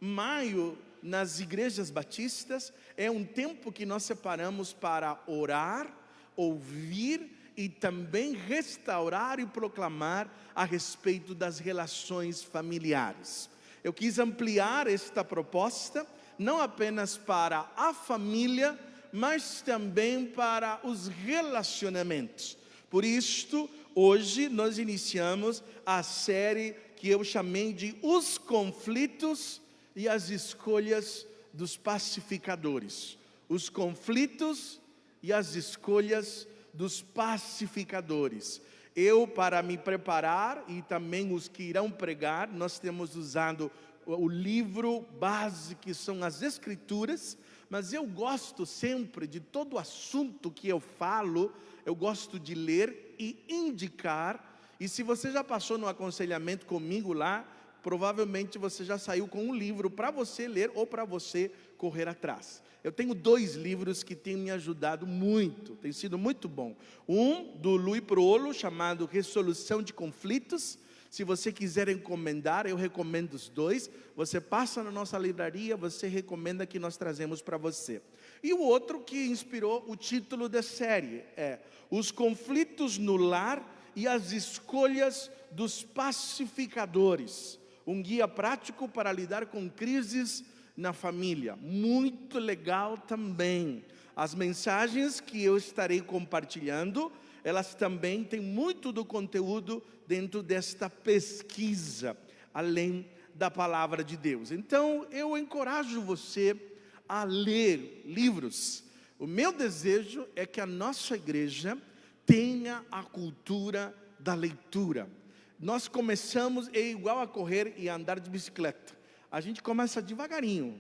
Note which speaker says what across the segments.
Speaker 1: Maio, nas igrejas batistas, é um tempo que nós separamos para orar, ouvir e também restaurar e proclamar a respeito das relações familiares. Eu quis ampliar esta proposta, não apenas para a família, mas também para os relacionamentos. Por isto, hoje nós iniciamos a série que eu chamei de Os Conflitos e as Escolhas dos Pacificadores. Os conflitos e as escolhas dos pacificadores. Eu, para me preparar, e também os que irão pregar, nós temos usado o livro base, que são as Escrituras, mas eu gosto sempre de todo assunto que eu falo, eu gosto de ler e indicar. E se você já passou no aconselhamento comigo lá, provavelmente você já saiu com um livro para você ler ou para você correr atrás. Eu tenho 2 livros que têm me ajudado muito, tem sido muito bom. Um do Luiz Proolo, chamado Resolução de Conflitos. Se você quiser encomendar, eu recomendo os 2. Você passa na nossa livraria, você recomenda, que nós trazemos para você. E o outro que inspirou o título da série é Os Conflitos no Lar e as Escolhas dos Pacificadores. Um guia prático para lidar com crises na família. Muito legal também. As mensagens que eu estarei compartilhando, elas também têm muito do conteúdo dentro desta pesquisa, além da palavra de Deus. Então, eu encorajo você a ler livros. O meu desejo é que a nossa igreja tenha a cultura da leitura. Nós começamos, é igual a correr e andar de bicicleta. A gente começa devagarinho,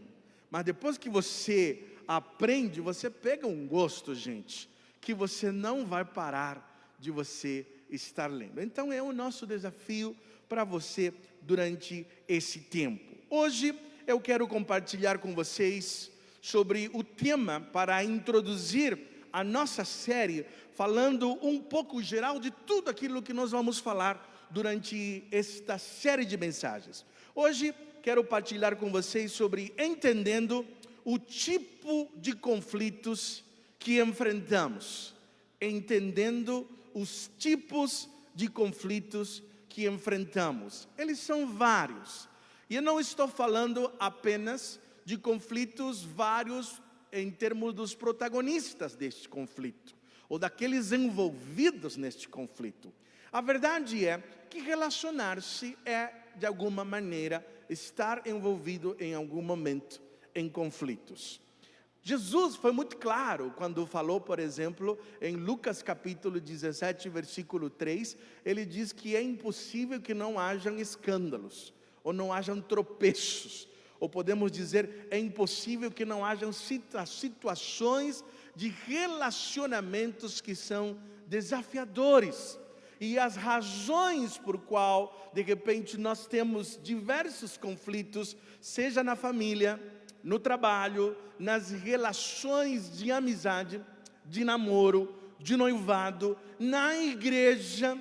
Speaker 1: mas depois que você aprende, você pega um gosto, gente, que você não vai parar de você estar lendo. Então é o nosso desafio para você durante esse tempo. Hoje eu quero compartilhar com vocês sobre o tema para introduzir a nossa série, falando um pouco geral de tudo aquilo que nós vamos falar durante esta série de mensagens. Hoje quero partilhar com vocês sobre entendendo o tipo de conflitos que enfrentamos. Entendendo os tipos de conflitos que enfrentamos. Eles são vários. E eu não estou falando apenas de conflitos vários em termos dos protagonistas deste conflito, ou daqueles envolvidos neste conflito. A verdade é que relacionar-se é, de alguma maneira, estar envolvido em algum momento em conflitos. Jesus foi muito claro quando falou, por exemplo, em Lucas capítulo 17, versículo 3, ele diz que é impossível que não hajam escândalos, ou não hajam tropeços, ou podemos dizer, é impossível que não hajam situações de relacionamentos que são desafiadores. E as razões por qual, de repente, nós temos diversos conflitos, seja na família, no trabalho, nas relações de amizade, de namoro, de noivado, na igreja,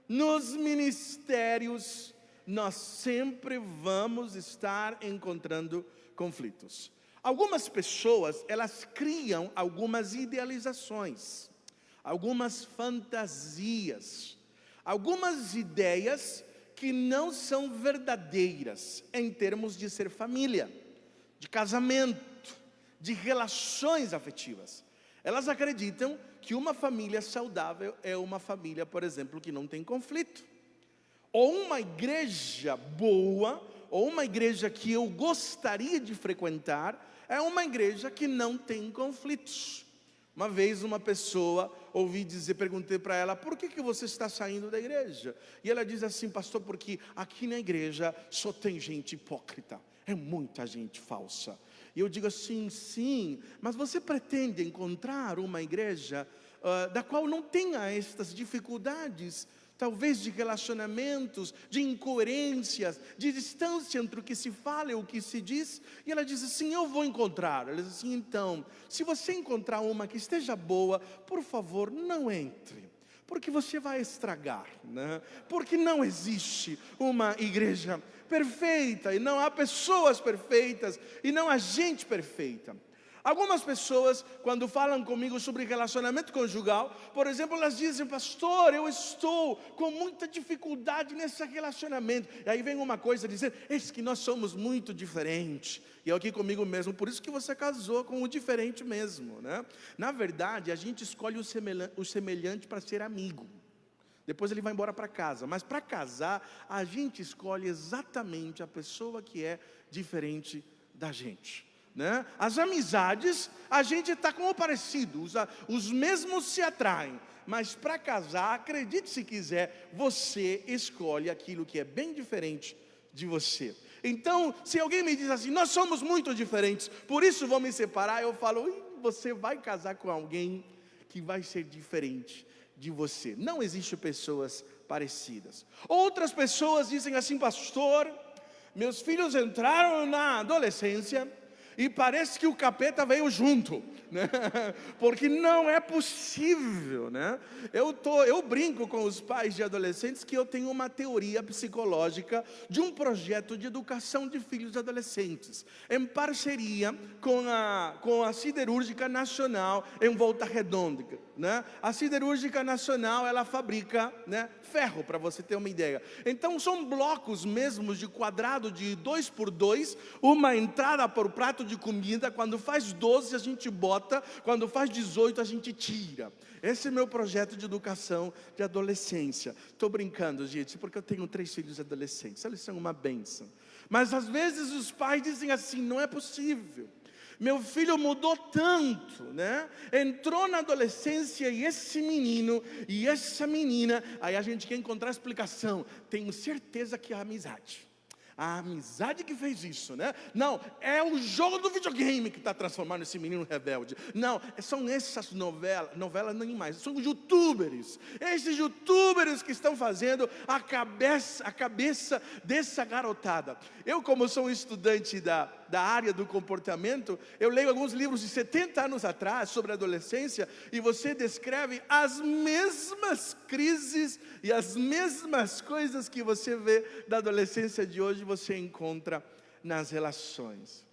Speaker 1: nos ministérios, nós sempre vamos estar encontrando conflitos. Algumas pessoas, elas criam algumas idealizações, algumas fantasias, algumas ideias que não são verdadeiras em termos de ser família, de casamento, de relações afetivas. Elas acreditam que uma família saudável é uma família, por exemplo, que não tem conflito. Ou uma igreja boa, ou uma igreja que eu gostaria de frequentar, é uma igreja que não tem conflitos. Uma vez uma pessoa, ouvi dizer, perguntei para ela, por que você está saindo da igreja? E ela diz assim, pastor, porque aqui na igreja só tem gente hipócrita, é muita gente falsa. E eu digo assim, sim, mas você pretende encontrar uma igreja da qual não tenha estas dificuldades, talvez de relacionamentos, de incoerências, de distância entre o que se fala e o que se diz? E ela diz assim, eu vou encontrar. Ela diz assim, então, se você encontrar uma que esteja boa, por favor, não entre, porque você vai estragar, né? Porque não existe uma igreja perfeita, e não há pessoas perfeitas, e não há gente perfeita. Algumas pessoas, quando falam comigo sobre relacionamento conjugal, por exemplo, elas dizem: pastor, eu estou com muita dificuldade nesse relacionamento. E aí vem uma coisa dizer: é que nós somos muito diferentes. E eu aqui comigo mesmo: por isso que você casou com o diferente mesmo, né? Na verdade, a gente escolhe o semelhante para ser amigo. Depois ele vai embora para casa. Mas para casar, a gente escolhe exatamente a pessoa que é diferente da gente, né? As amizades, a gente está com o parecido, os mesmos se atraem. Mas para casar, acredite se quiser, você escolhe aquilo que é bem diferente de você. Então, se alguém me diz assim: nós somos muito diferentes, por isso vou me separar, eu falo: você vai casar com alguém que vai ser diferente de você. Não existe pessoas parecidas. Outras pessoas dizem assim: pastor, meus filhos entraram na adolescência e parece que o capeta veio junto, né? Porque não é possível, né? Eu brinco com os pais de adolescentes que eu tenho uma teoria psicológica de um projeto de educação de filhos adolescentes, em parceria com a Siderúrgica Nacional em Volta Redonda, né? A Siderúrgica Nacional, ela fabrica, né, ferro, para você ter uma ideia. Então são blocos mesmos de quadrado de 2 por 2, uma entrada por prato de comida. Quando faz 12 a gente bota, quando faz 18 a gente tira. Esse é meu projeto de educação de adolescência. Estou brincando, gente, porque eu tenho 3 filhos adolescentes, eles são uma bênção. Mas às vezes os pais dizem assim: não é possível, meu filho mudou tanto, né? Entrou na adolescência e esse menino e essa menina. Aí a gente quer encontrar explicação. Tenho certeza que é a amizade. A amizade que fez isso, né? Não, é o jogo do videogame que está transformando esse menino rebelde. Não, são essas novelas nem mais, são os youtubers. Esses youtubers que estão fazendo a cabeça dessa garotada. Eu, como sou um estudante da área do comportamento, eu leio alguns livros de 70 anos atrás sobre a adolescência, e você descreve as mesmas crises e as mesmas coisas que você vê da adolescência de hoje, você encontra nas relações.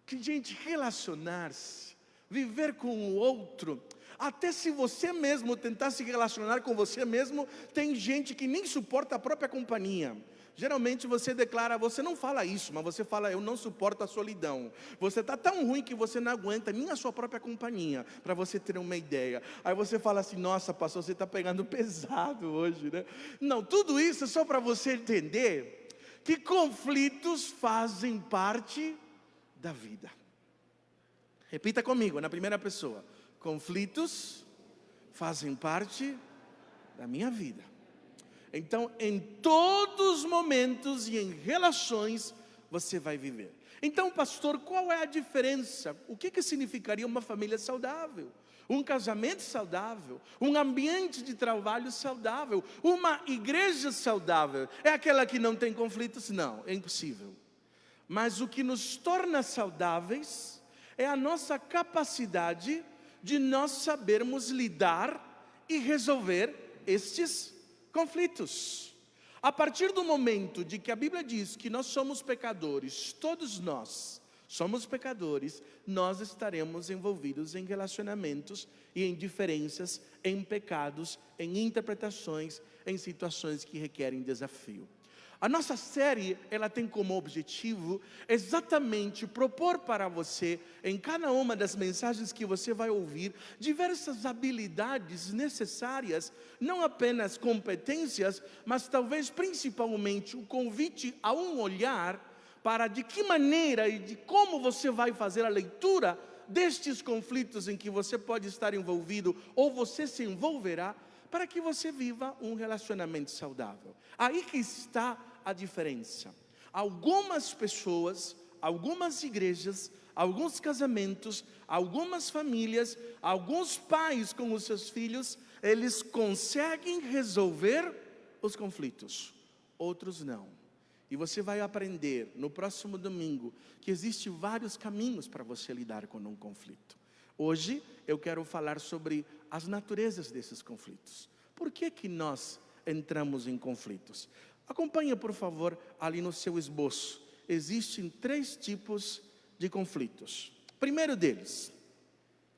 Speaker 1: Que, gente, relacionar-se, viver com o outro, até se você mesmo tentar se relacionar com você mesmo, tem gente que nem suporta a própria companhia. Geralmente você declara, você não fala isso, mas você fala: eu não suporto a solidão. Você está tão ruim que você não aguenta nem a sua própria companhia, para você ter uma ideia. Aí você fala assim: nossa, pastor, você está pegando pesado hoje, né? Não, tudo isso é só para você entender que conflitos fazem parte da vida. Repita comigo, na primeira pessoa: conflitos fazem parte da minha vida. Então, em todos os momentos e em relações, você vai viver. Então, pastor, qual é a diferença? O que significaria uma família saudável? Um casamento saudável? Um ambiente de trabalho saudável? Uma igreja saudável? É aquela que não tem conflitos? Não, é impossível. Mas o que nos torna saudáveis é a nossa capacidade de nós sabermos lidar e resolver estes conflitos. A partir do momento de que a Bíblia diz que nós somos pecadores, todos nós somos pecadores, nós estaremos envolvidos em relacionamentos e em diferenças, em pecados, em interpretações, em situações que requerem desafio. A nossa série, ela tem como objetivo exatamente propor para você, em cada uma das mensagens que você vai ouvir, diversas habilidades necessárias, não apenas competências, mas talvez principalmente o convite a um olhar para de que maneira e de como você vai fazer a leitura destes conflitos em que você pode estar envolvido ou você se envolverá, para que você viva um relacionamento saudável. Aí que está a diferença. Algumas pessoas, algumas igrejas, alguns casamentos, algumas famílias, alguns pais com os seus filhos, eles conseguem resolver os conflitos, outros não. E você vai aprender no próximo domingo que existem vários caminhos para você lidar com um conflito. Hoje eu quero falar sobre as naturezas desses conflitos. Por que nós entramos em conflitos? Acompanhe, por favor, ali no seu esboço. Existem 3 tipos de conflitos. Primeiro deles,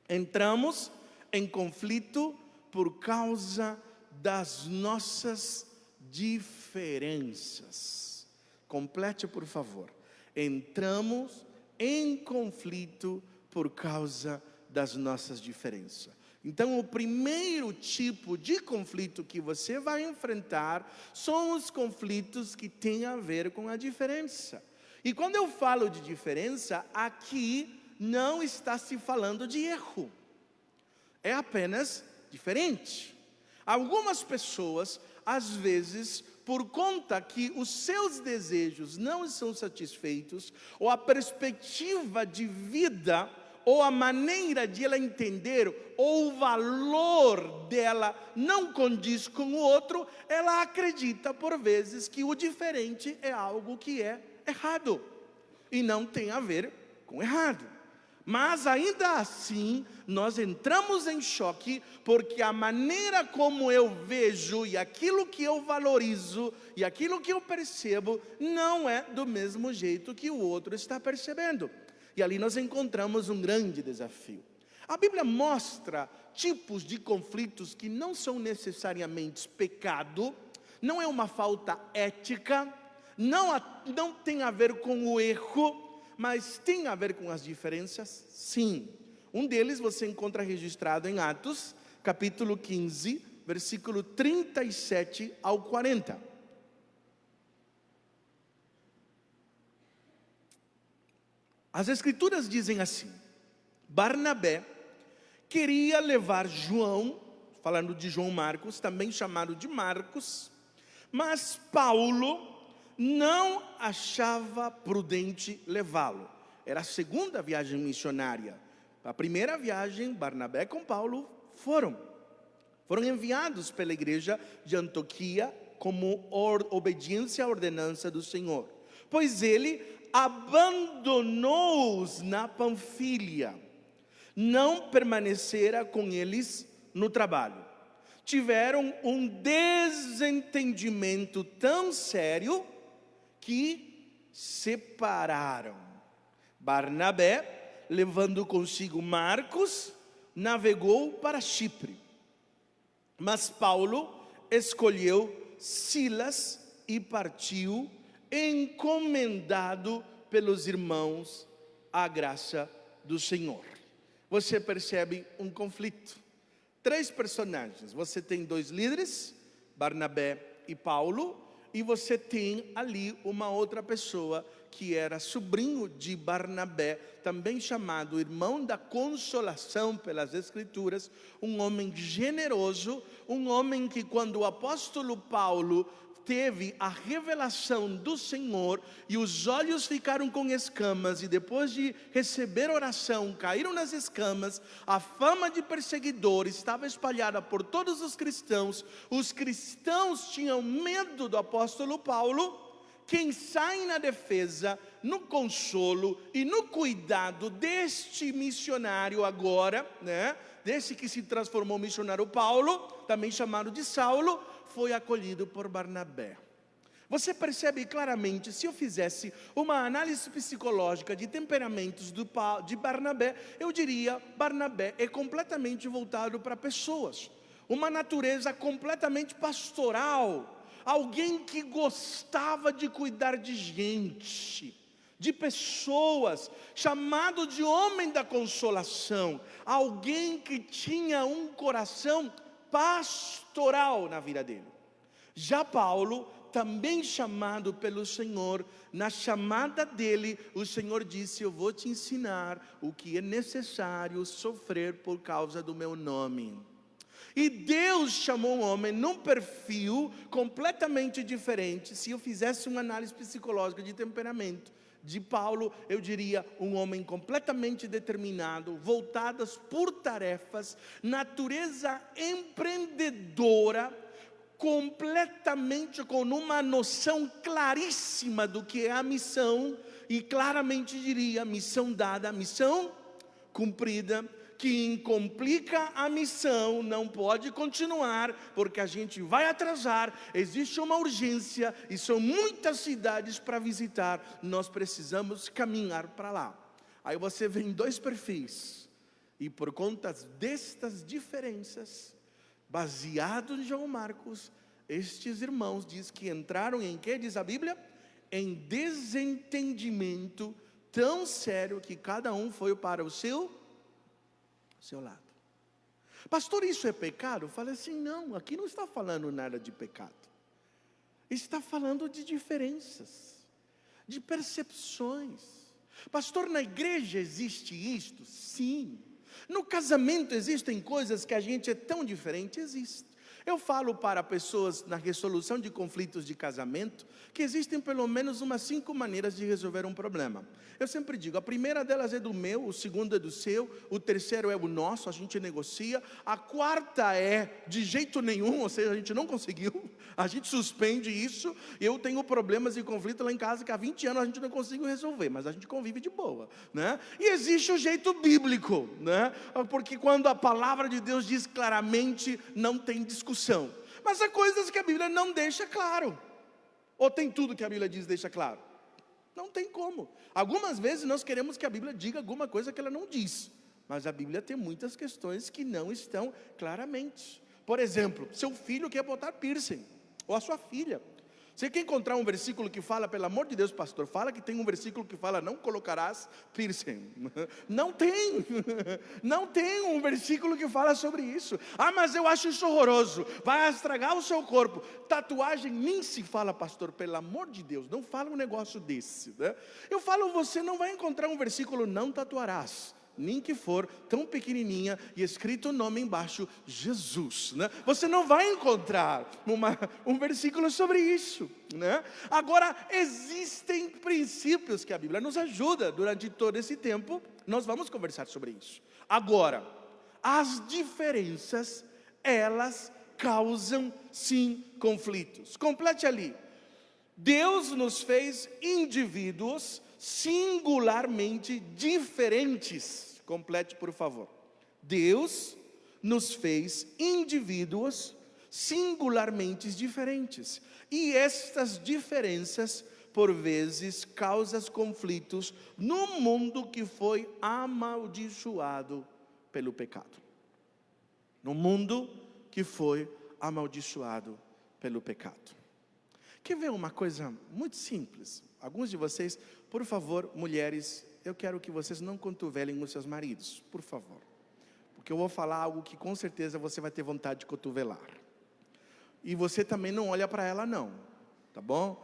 Speaker 1: entramos em conflito por causa das nossas diferenças. Complete, por favor. Entramos em conflito por causa das nossas diferenças. Então, o primeiro tipo de conflito que você vai enfrentar são os conflitos que têm a ver com a diferença. E quando eu falo de diferença, aqui não está se falando de erro. É apenas diferente. Algumas pessoas, às vezes, por conta que os seus desejos não são satisfeitos, ou a perspectiva de vida, ou a maneira de ela entender, ou o valor dela não condiz com o outro, ela acredita por vezes que o diferente é algo que é errado, e não tem a ver com errado. Mas ainda assim, nós entramos em choque, porque a maneira como eu vejo, e aquilo que eu valorizo, e aquilo que eu percebo, não é do mesmo jeito que o outro está percebendo. E ali nós encontramos um grande desafio. A Bíblia mostra tipos de conflitos que não são necessariamente pecado, não é uma falta ética, não tem a ver com o erro, mas tem a ver com as diferenças, sim. Um deles você encontra registrado em Atos, capítulo 15, versículo 37 ao 40. As Escrituras dizem assim: Barnabé queria levar João, falando de João Marcos, também chamado de Marcos, mas Paulo não achava prudente levá-lo. Era a segunda viagem missionária. A primeira viagem, Barnabé com Paulo foram enviados pela igreja de Antioquia como obediência à ordenança do Senhor, pois ele abandonou-os na Panfilha, não permanecera com eles no trabalho. Tiveram um desentendimento tão sério que separaram. Barnabé, levando consigo Marcos, navegou para Chipre. Mas Paulo escolheu Silas e partiu, encomendado pelos irmãos à graça do Senhor. Você percebe um conflito. 3 personagens. Você tem 2 líderes, Barnabé e Paulo, e você tem ali uma outra pessoa que era sobrinho de Barnabé, também chamado irmão da consolação pelas Escrituras, um homem generoso, um homem que quando o apóstolo Paulo teve a revelação do Senhor e os olhos ficaram com escamas, e depois de receber oração, caíram nas escamas, a fama de perseguidor estava espalhada por todos os cristãos tinham medo do apóstolo Paulo. Quem sai na defesa, no consolo e no cuidado deste missionário agora, desse que se transformou missionário Paulo, também chamado de Saulo, foi acolhido por Barnabé. Você percebe claramente, se eu fizesse uma análise psicológica de temperamentos de Barnabé, eu diria, Barnabé é completamente voltado para pessoas, uma natureza completamente pastoral, alguém que gostava de cuidar de gente, de pessoas, chamado de homem da consolação, alguém que tinha um coração pastoral na vida dele. Já Paulo, também chamado pelo Senhor, na chamada dele, o Senhor disse: eu vou te ensinar o que é necessário sofrer por causa do meu nome. E Deus chamou um homem num perfil completamente diferente. Se eu fizesse uma análise psicológica de temperamento de Paulo, eu diria um homem completamente determinado, voltadas por tarefas, natureza empreendedora, completamente com uma noção claríssima do que é a missão, e claramente diria: missão dada, missão cumprida. Quem complica a missão não pode continuar, porque a gente vai atrasar, existe uma urgência e são muitas cidades para visitar, nós precisamos caminhar para lá. Aí você vê em dois perfis, e por conta destas diferenças, baseado em João Marcos, estes irmãos diz que entraram em que diz a Bíblia? Em desentendimento tão sério que cada um foi para o seu lado. Pastor, isso é pecado? Eu falei assim, não, aqui não está falando nada de pecado. Está falando de diferenças, de percepções. Pastor, na igreja existe isto? Sim. No casamento existem coisas que a gente é tão diferente? Existe. Eu falo para pessoas na resolução de conflitos de casamento que existem pelo menos umas 5 maneiras de resolver um problema. Eu sempre digo, a primeira delas é do meu, o segundo é do seu, o terceiro é o nosso, a gente negocia. A quarta é de jeito nenhum, ou seja, a gente não conseguiu, a gente suspende isso. Eu tenho problemas e conflitos lá em casa que há 20 anos a gente não conseguiu resolver, mas a gente convive de boa, né? E existe o jeito bíblico, né? Porque quando a palavra de Deus diz claramente, não tem discussão. Mas há coisas que a Bíblia não deixa claro. Ou tem tudo que a Bíblia diz deixa claro? Não tem como. Algumas vezes nós queremos que a Bíblia diga alguma coisa que ela não diz, mas a Bíblia tem muitas questões que não estão claramente. Por exemplo, seu filho quer botar piercing, ou a sua filha. Você quer encontrar um versículo que fala, pelo amor de Deus, pastor, fala que tem um versículo que fala, não colocarás piercing. Não tem. Não tem um versículo que fala sobre isso. Ah, mas eu acho isso horroroso, vai estragar o seu corpo. Tatuagem nem se fala, pastor, pelo amor de Deus, não fala um negócio desse, né? Eu falo, você não vai encontrar um versículo, não tatuarás, nem que for tão pequenininha e escrito o nome embaixo, Jesus, né? Você não vai encontrar um versículo sobre isso, né? Agora, existem princípios que a Bíblia nos ajuda. Durante todo esse tempo, nós vamos conversar sobre isso. Agora, as diferenças, elas causam sim conflitos. Complete ali. Deus nos fez indivíduos singularmente diferentes. Complete, por favor. Deus nos fez indivíduos singularmente diferentes. E estas diferenças, por vezes, causam conflitos no mundo que foi amaldiçoado pelo pecado. No mundo que foi amaldiçoado pelo pecado. Quer ver uma coisa muito simples? Alguns de vocês, por favor, mulheres, eu quero que vocês não cotovelem os seus maridos, por favor. Porque eu vou falar algo que com certeza você vai ter vontade de cotovelar. E você também não olha para ela não, tá bom?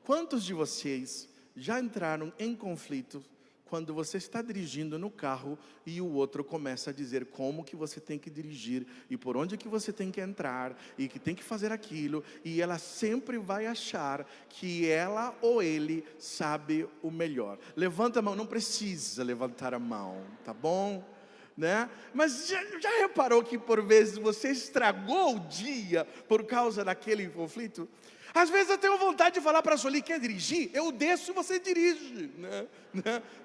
Speaker 1: Quantos de vocês já entraram em conflito quando você está dirigindo no carro e o outro começa a dizer como que você tem que dirigir e por onde que você tem que entrar e que tem que fazer aquilo, e ela sempre vai achar que ela ou ele sabe o melhor? Levanta a mão, não precisa levantar a mão, tá bom? Né? Mas já reparou que por vezes você estragou o dia por causa daquele conflito? Às vezes eu tenho vontade de falar para a Sueli, quer dirigir? Eu desço e você dirige, né?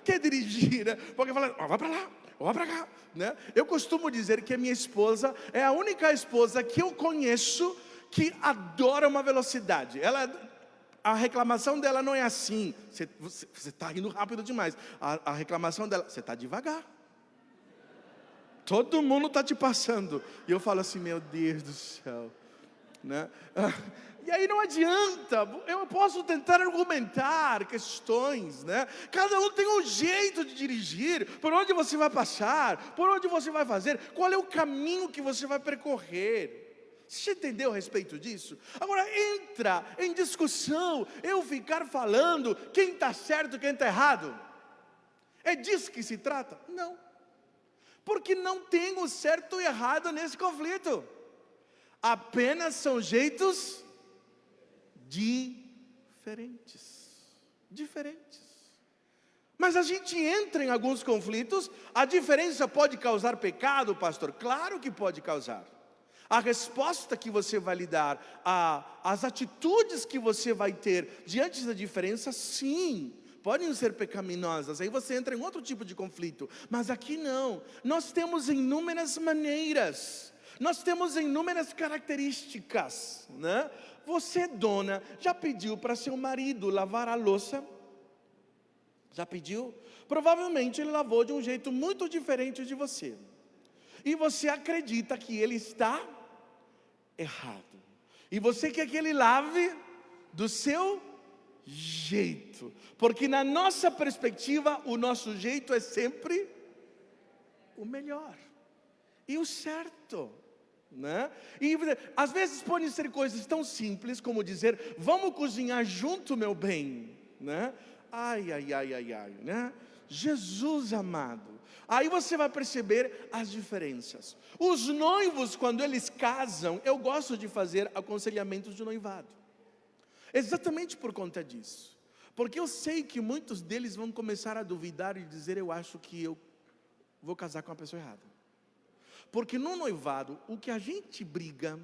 Speaker 1: Quer dirigir, né? Porque fala, vai para lá, vai para cá, né? Eu costumo dizer que a minha esposa é a única esposa que eu conheço que adora uma velocidade. A reclamação dela não é assim, você está indo rápido demais. A reclamação dela, você está devagar. Todo mundo está te passando. E eu falo assim, meu Deus do céu, né? E aí não adianta, eu posso tentar argumentar questões, né? Cada um tem um jeito de dirigir, por onde você vai passar, por onde você vai fazer, qual é o caminho que você vai percorrer. Você entendeu a respeito disso? Agora entra em discussão, eu ficar falando quem está certo e quem está errado. É disso que se trata? Não. Porque não tem o certo e errado nesse conflito. Apenas são jeitos diferentes. Mas a gente entra em alguns conflitos. A diferença pode causar pecado, pastor? Claro que pode causar. A resposta que você vai lhe dar, as atitudes que você vai ter diante da diferença, sim, podem ser pecaminosas, aí você entra em outro tipo de conflito, mas aqui não, nós temos inúmeras maneiras, nós temos inúmeras características, né? Você, dona, já pediu para seu marido lavar a louça? Já pediu? Provavelmente ele lavou de um jeito muito diferente de você, e você acredita que ele está errado, e você quer que ele lave do seu jeito, porque na nossa perspectiva, o nosso jeito é sempre o melhor e o certo, né? E às vezes podem ser coisas tão simples como dizer: vamos cozinhar junto, meu bem, né? Ai, né? Jesus amado, aí você vai perceber as diferenças. Os noivos, quando eles casam, eu gosto de fazer aconselhamentos de noivado, exatamente por conta disso, porque eu sei que muitos deles vão começar a duvidar e dizer: eu acho que eu vou casar com a pessoa errada. Porque no noivado, o que a gente briga,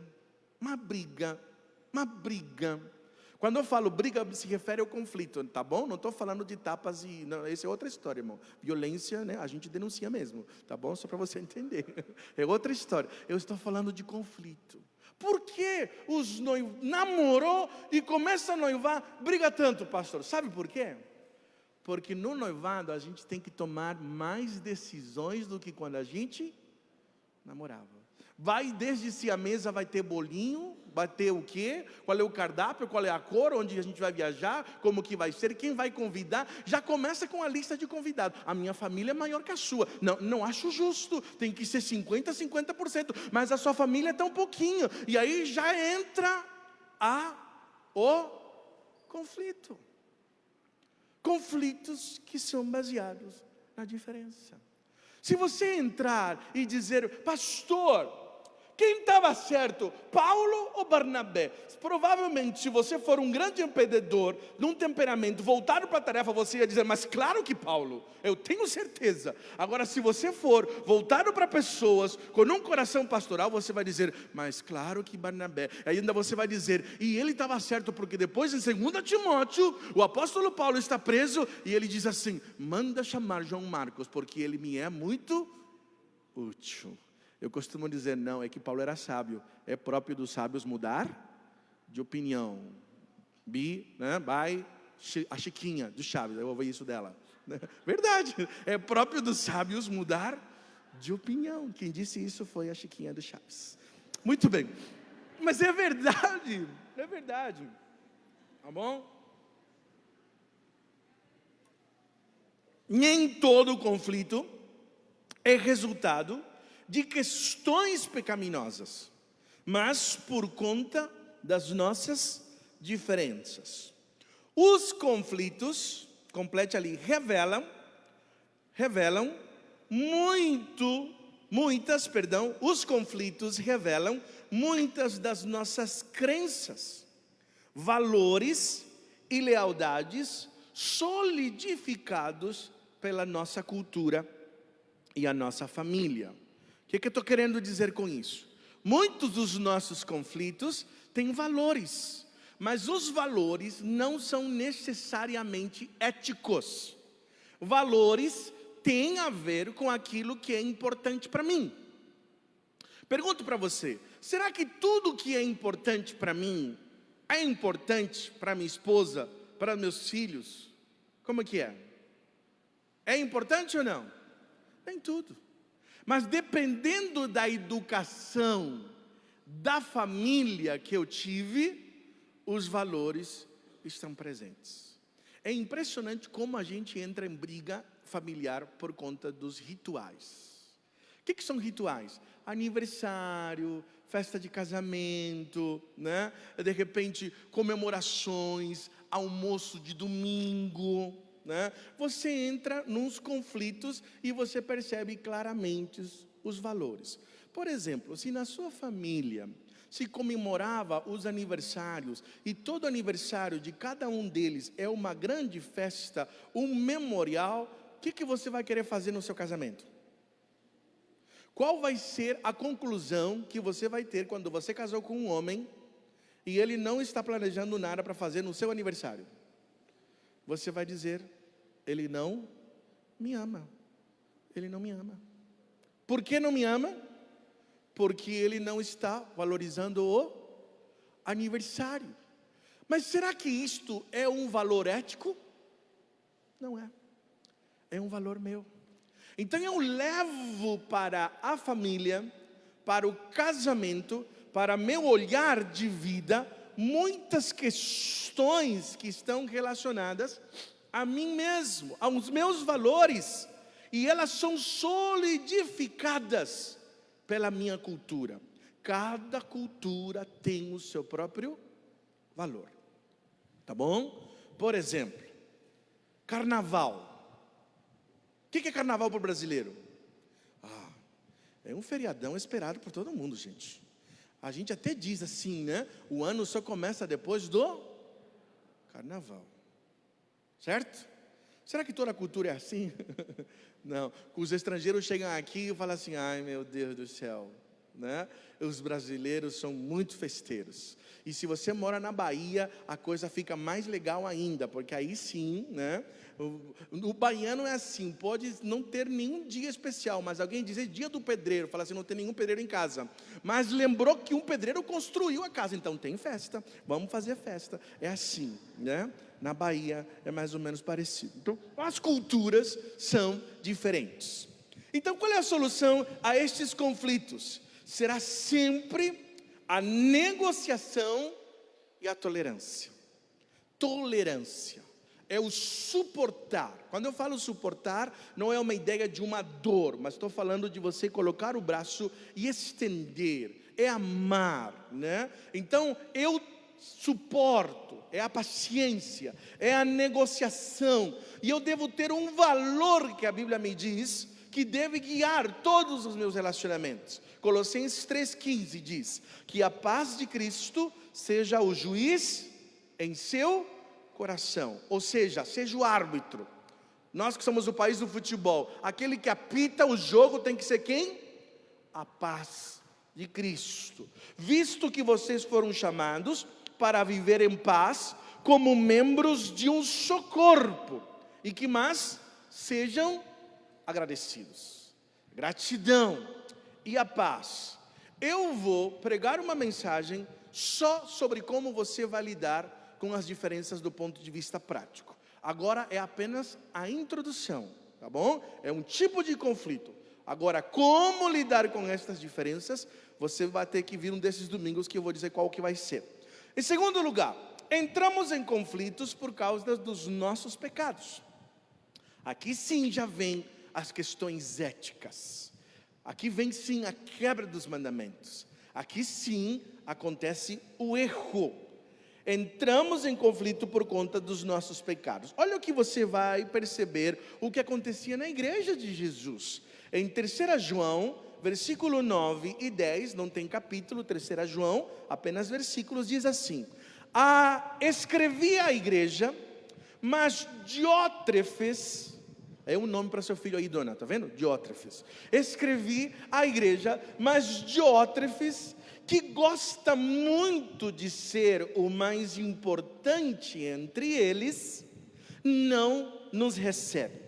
Speaker 1: uma briga, quando eu falo briga, se refere ao conflito, tá bom? Não estou falando de tapas e... não, essa é outra história, irmão. Violência, né? A gente denuncia mesmo, tá bom? Só para você entender. É outra história. Eu estou falando de conflito. Por que os noivos namorou e começa a noivar, briga tanto, pastor? Sabe por quê? Porque no noivado a gente tem que tomar mais decisões do que quando a gente namorava. Vai desde se a mesa vai ter bolinho, vai ter o quê, qual é o cardápio, qual é a cor, onde a gente vai viajar, como que vai ser, quem vai convidar. Já começa com a lista de convidados. A minha família é maior que a sua. Não acho justo, tem que ser 50%, mas a sua família é tão pouquinho. E aí já entra o conflito. Conflitos que são baseados na diferença. Se você entrar e dizer: pastor, quem estava certo, Paulo ou Barnabé? Provavelmente, se você for um grande empreendedor, num temperamento voltado para a tarefa, você ia dizer: mas claro que Paulo, eu tenho certeza. Agora, se você for voltado para pessoas, com um coração pastoral, você vai dizer: mas claro que Barnabé. Aí ainda você vai dizer: e ele estava certo, porque depois em 2 Timóteo, o apóstolo Paulo está preso, e ele diz assim: manda chamar João Marcos, porque ele me é muito útil. Eu costumo dizer: não, é que Paulo era sábio. É próprio dos sábios mudar de opinião. A Chiquinha do Chaves, eu ouvi isso dela. Verdade, é próprio dos sábios mudar de opinião. Quem disse isso foi a Chiquinha do Chaves. Muito bem, mas é verdade, tá bom? Nem todo conflito é resultado de questões pecaminosas, mas por conta das nossas diferenças. Os conflitos, complete ali, revelam os conflitos revelam muitas das nossas crenças, valores e lealdades solidificados pela nossa cultura e a nossa família. O que eu estou querendo dizer com isso? Muitos dos nossos conflitos têm valores, mas os valores não são necessariamente éticos. Valores têm a ver com aquilo que é importante para mim. Pergunto para você: será que tudo que é importante para mim é importante para minha esposa, para meus filhos? Como que é? É importante ou não? Nem tudo. Mas dependendo da educação da família que eu tive, os valores estão presentes. É impressionante como a gente entra em briga familiar por conta dos rituais. O que são rituais? Aniversário, festa de casamento, né? De repente comemorações, almoço de domingo, né? Você entra nos conflitos e você percebe claramente os valores. Por exemplo, se na sua família se comemorava os aniversários e todo aniversário de cada um deles é uma grande festa, um memorial, o que você vai querer fazer no seu casamento? Qual vai ser a conclusão que você vai ter quando você casou com um homem e ele não está planejando nada para fazer no seu aniversário? Você vai dizer: ele não me ama. Ele não me ama. Por que não me ama? Porque ele não está valorizando o aniversário. Mas será que isto é um valor ético? Não é. É um valor meu. Então eu levo para a família, para o casamento, para meu olhar de vida, muitas questões que estão relacionadas a mim mesmo, aos meus valores, e elas são solidificadas pela minha cultura. Cada cultura tem o seu próprio valor, tá bom? Por exemplo, carnaval. O que é carnaval para o brasileiro? É um feriadão esperado por todo mundo, gente. A gente até diz assim, né? O ano só começa depois do carnaval. Certo? Será que toda a cultura é assim? Não. Os estrangeiros chegam aqui e falam assim, ai meu Deus do céu, né? Os brasileiros são muito festeiros. E se você mora na Bahia, a coisa fica mais legal ainda, porque aí sim, né? O baiano é assim, pode não ter nenhum dia especial, mas alguém dizer dia do pedreiro, fala assim, não tem nenhum pedreiro em casa, mas lembrou que um pedreiro construiu a casa, então tem festa, vamos fazer festa. É assim, né? Na Bahia é mais ou menos parecido. Então, as culturas são diferentes. Então, qual é a solução a estes conflitos? Será sempre a negociação e a tolerância. Tolerância é o suportar. Quando eu falo suportar, não é uma ideia de uma dor, mas estou falando de você colocar o braço e estender, é amar, né? Então, eu suporto, é a paciência, é a negociação, e eu devo ter um valor que a Bíblia me diz, que deve guiar todos os meus relacionamentos. Colossenses 3,15 diz, que a paz de Cristo seja o juiz em seu coração, ou seja, seja o árbitro. Nós que somos o país do futebol, aquele que apita o jogo tem que ser quem? A paz de Cristo. Visto que vocês foram chamados para viver em paz, como membros de um só corpo, e que mais sejam agradecidos. Gratidão e a paz. Eu vou pregar uma mensagem só sobre como você vai lidar com as diferenças do ponto de vista prático. Agora é apenas a introdução, tá bom? É um tipo de conflito. Agora, como lidar com estas diferenças, você vai ter que vir um desses domingos que eu vou dizer qual que vai ser. Em segundo lugar, entramos em conflitos por causa dos nossos pecados. Aqui sim já vem as questões éticas. Aqui vem sim a quebra dos mandamentos. Aqui sim acontece o erro. Entramos em conflito por conta dos nossos pecados. Olha o que você vai perceber, o que acontecia na igreja de Jesus. Em 3 João, versículo 9 e 10, não tem capítulo, 3 João, apenas versículos, diz assim: escrevi à igreja, mas Diótrefes, é um nome para seu filho aí, dona, tá vendo? Diótrefes. Escrevi à igreja, mas Diótrefes, que gosta muito de ser o mais importante entre eles, não nos recebe.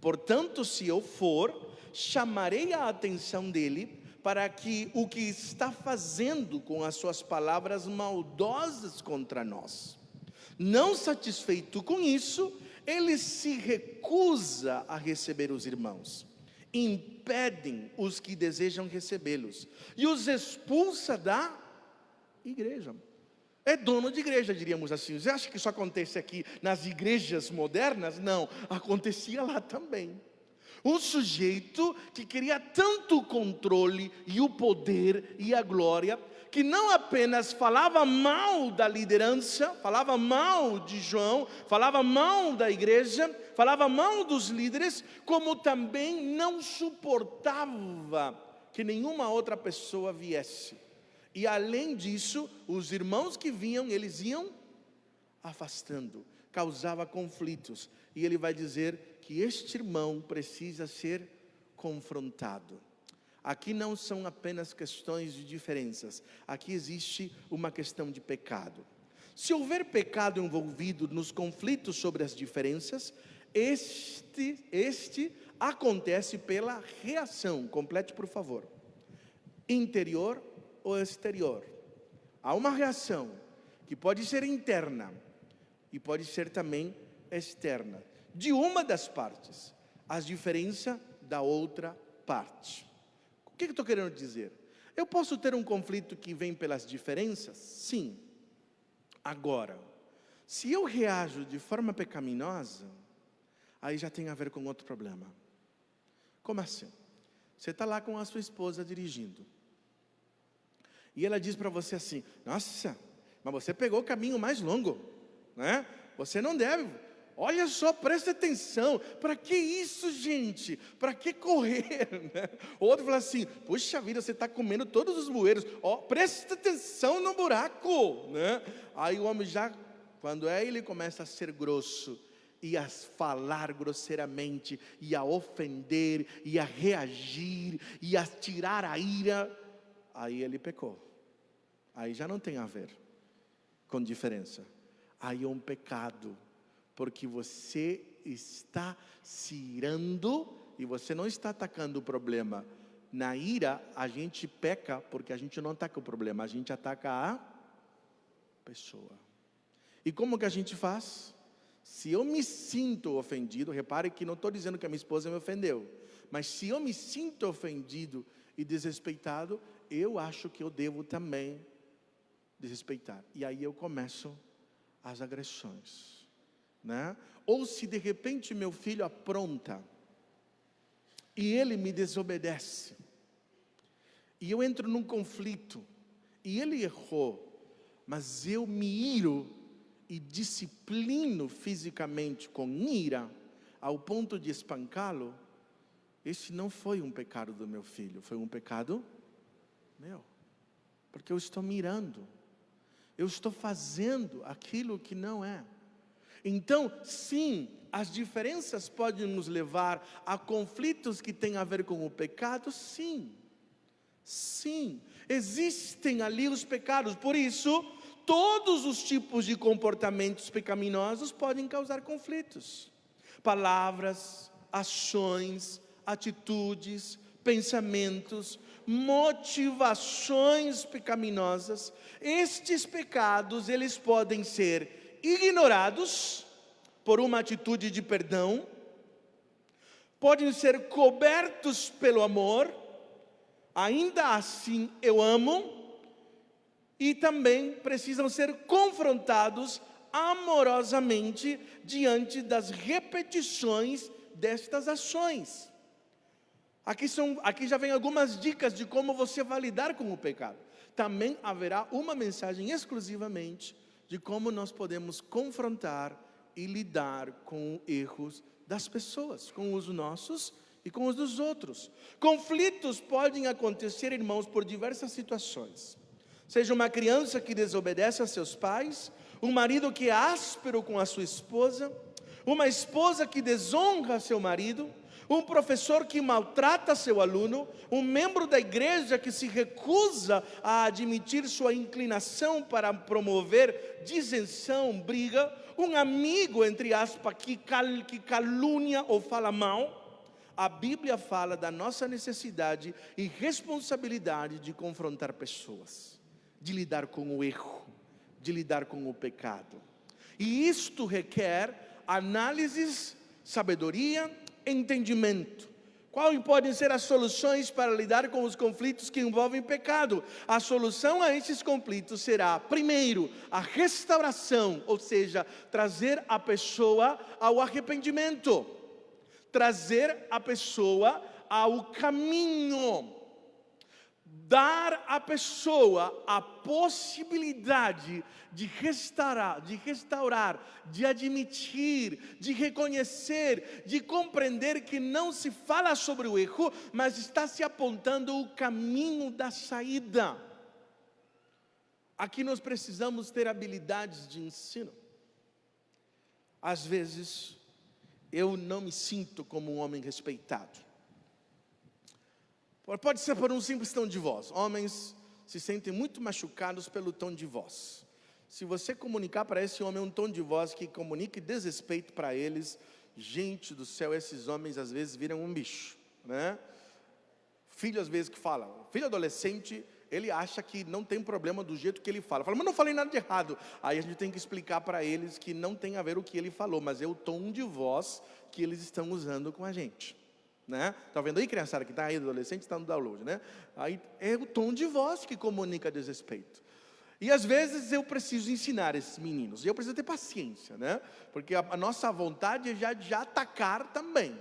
Speaker 1: Portanto, se eu for, chamarei a atenção dele para que o que está fazendo com as suas palavras maldosas contra nós. Não satisfeito com isso, ele se recusa a receber os irmãos. Impedem os que desejam recebê-los e os expulsa da igreja. É dono de igreja, diríamos assim. Você acha que isso acontece aqui nas igrejas modernas? Não, acontecia lá também. Um sujeito que queria tanto o controle e o poder e a glória, que não apenas falava mal da liderança, falava mal de João, falava mal da igreja, falava mal dos líderes, como também não suportava que nenhuma outra pessoa viesse. E além disso, os irmãos que vinham, eles iam afastando, causava conflitos. E ele vai dizer que este irmão precisa ser confrontado. Aqui não são apenas questões de diferenças, aqui existe uma questão de pecado. Se houver pecado envolvido nos conflitos sobre as diferenças, Este acontece pela reação. Complete, por favor. Interior ou exterior. Há uma reação que pode ser interna e pode ser também externa, de uma das partes, a diferença da outra parte. O que eu estou querendo dizer? Eu posso ter um conflito que vem pelas diferenças? Sim. Agora, se eu reajo de forma pecaminosa, aí já tem a ver com outro problema. Como assim? Você está lá com a sua esposa dirigindo, e ela diz para você assim: nossa, mas você pegou o caminho mais longo, né? Você não deve. Olha só, presta atenção. Para que isso, gente? Para que correr? Né? O outro fala assim: puxa vida, você está comendo todos os bueiros. Presta atenção no buraco, né? Aí o homem já, quando ele começa a ser grosso, e a falar grosseiramente, e a ofender, e a reagir, e a tirar a ira, aí ele pecou. Aí já não tem a ver com diferença. Aí é um pecado, porque você está se irando e você não está atacando o problema. Na ira, a gente peca porque a gente não ataca o problema, a gente ataca a pessoa. E como que a gente faz? Se eu me sinto ofendido, repare que não estou dizendo que a minha esposa me ofendeu, mas se eu me sinto ofendido e desrespeitado, eu acho que eu devo também desrespeitar. E aí eu começo as agressões, né? Ou se de repente meu filho apronta e ele me desobedece, e eu entro num conflito, e ele errou, mas eu me iro e disciplino fisicamente com ira, ao ponto de espancá-lo, esse não foi um pecado do meu filho, foi um pecado meu, porque eu estou mirando, eu estou fazendo aquilo que não é. Então, sim, as diferenças podem nos levar a conflitos que têm a ver com o pecado, sim. Sim, existem ali os pecados, por isso, todos os tipos de comportamentos pecaminosos podem causar conflitos. Palavras, ações, atitudes, pensamentos, motivações pecaminosas. Estes pecados, eles podem ser ignorados por uma atitude de perdão, podem ser cobertos pelo amor, ainda assim eu amo, e também precisam ser confrontados amorosamente diante das repetições destas ações. Aqui já vem algumas dicas de como você vai lidar com o pecado. Também haverá uma mensagem exclusivamente de como nós podemos confrontar e lidar com erros das pessoas, com os nossos e com os dos outros. Conflitos podem acontecer, irmãos, por diversas situações. Seja uma criança que desobedece a seus pais, um marido que é áspero com a sua esposa, uma esposa que desonra seu marido, um professor que maltrata seu aluno, um membro da igreja que se recusa a admitir sua inclinação para promover dissensão, briga, um amigo, entre aspas, que calúnia ou fala mal. A Bíblia fala da nossa necessidade e responsabilidade de confrontar pessoas, de lidar com o erro, de lidar com o pecado. E isto requer análises, sabedoria, entendimento. Quais podem ser as soluções para lidar com os conflitos que envolvem pecado? A solução a esses conflitos será, primeiro, a restauração, ou seja, trazer a pessoa ao arrependimento, trazer a pessoa ao caminho, dar à pessoa a possibilidade de restaurar, de admitir, de reconhecer, de compreender que não se fala sobre o erro, mas está se apontando o caminho da saída. Aqui nós precisamos ter habilidades de ensino. Às vezes, eu não me sinto como um homem respeitado. Pode ser por um simples tom de voz. Homens se sentem muito machucados pelo tom de voz. Se você comunicar para esse homem um tom de voz que comunique desrespeito para eles, Gente do céu, esses homens às vezes viram um bicho, né? Filho às vezes que fala, filho adolescente, ele acha que não tem problema do jeito que ele fala. Fala, mas não falei nada de errado. Aí a gente tem que explicar para eles que não tem a ver o que ele falou, mas é o tom de voz que eles estão usando com a gente, né? Tá vendo aí, criançada que está aí, adolescente, está no download, né? Aí é o tom de voz que comunica desrespeito. E às vezes eu preciso ensinar esses meninos, e eu preciso ter paciência, né? Porque a nossa vontade é já atacar também.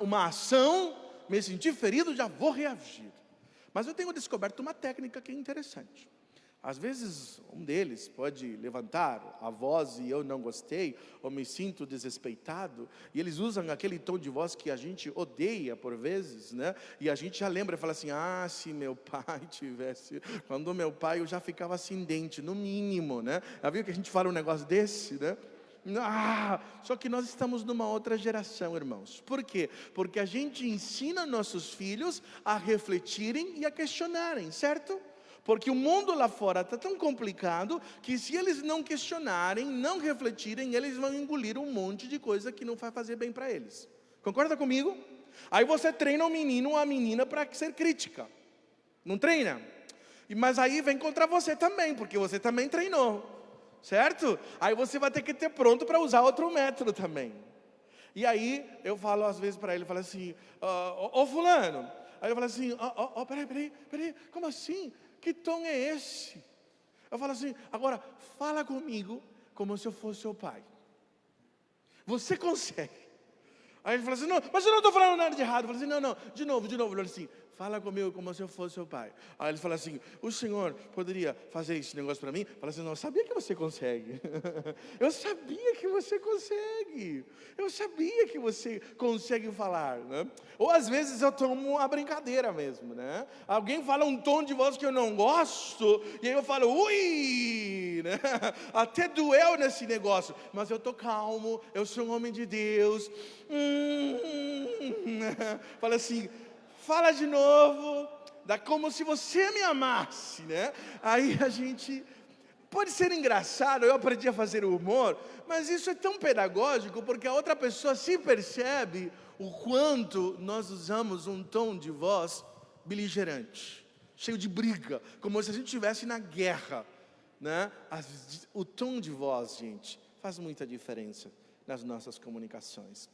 Speaker 1: Uma ação, me sentir ferido, já vou reagir. Mas eu tenho descoberto uma técnica que é interessante. Às vezes um deles pode levantar a voz e eu não gostei, ou me sinto desrespeitado, e eles usam aquele tom de voz que a gente odeia por vezes, né? E a gente já lembra e fala assim, se meu pai tivesse, quando meu pai eu já ficava assim dente, no mínimo, né? Já viu que a gente fala um negócio desse, né? Só que nós estamos numa outra geração, irmãos. Por quê? Porque a gente ensina nossos filhos a refletirem e a questionarem, certo? Porque o mundo lá fora está tão complicado que se eles não questionarem, não refletirem, eles vão engolir um monte de coisa que não vai fazer bem para eles. Concorda comigo? Aí você treina o menino ou a menina para ser crítica. Não treina? Mas aí vem contra você também, porque você também treinou. Certo? Aí você vai ter que ter pronto para usar outro método também. E aí eu falo às vezes para ele, falo assim, fulano. Aí eu falo assim, peraí, como assim? Que tom é esse? Eu falo assim, agora fala comigo como se eu fosse seu pai. Você consegue? Aí ele fala assim, não, mas eu não estou falando nada de errado. Eu falo assim, não, de novo. Ele fala assim, fala comigo como se eu fosse seu pai. Aí ele fala assim, o senhor poderia fazer esse negócio para mim? Fala assim, não, eu sabia que você consegue. Eu sabia que você consegue. Eu sabia que você consegue falar, né? Ou às vezes eu tomo uma brincadeira mesmo, né? Alguém fala um tom de voz que eu não gosto, e aí eu falo, ui, né? Até doeu nesse negócio, mas eu estou calmo, eu sou um homem de Deus. Fala assim, fala de novo, dá como se você me amasse, né? Aí a gente, pode ser engraçado, eu aprendi a fazer humor, mas isso é tão pedagógico, porque a outra pessoa se percebe o quanto nós usamos um tom de voz beligerante, cheio de briga, como se a gente estivesse na guerra, né? O tom de voz, gente, faz muita diferença nas nossas comunicações.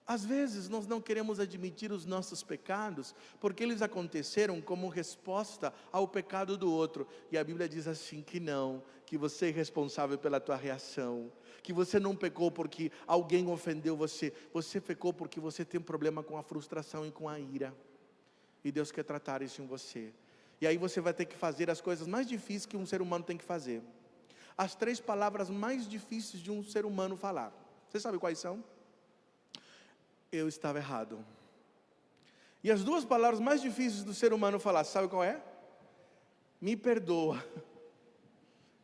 Speaker 1: Às vezes nós não queremos admitir os nossos pecados, porque eles aconteceram como resposta ao pecado do outro. E a Bíblia diz assim que não, que você é responsável pela tua reação, que você não pecou porque alguém ofendeu você, você pecou porque você tem um problema com a frustração e com a ira. E Deus quer tratar isso em você. E aí você vai ter que fazer as coisas mais difíceis que um ser humano tem que fazer. As 3 palavras mais difíceis de um ser humano falar. Você sabe quais são? Eu estava errado. E as 2 palavras mais difíceis do ser humano falar, sabe qual é? Me perdoa.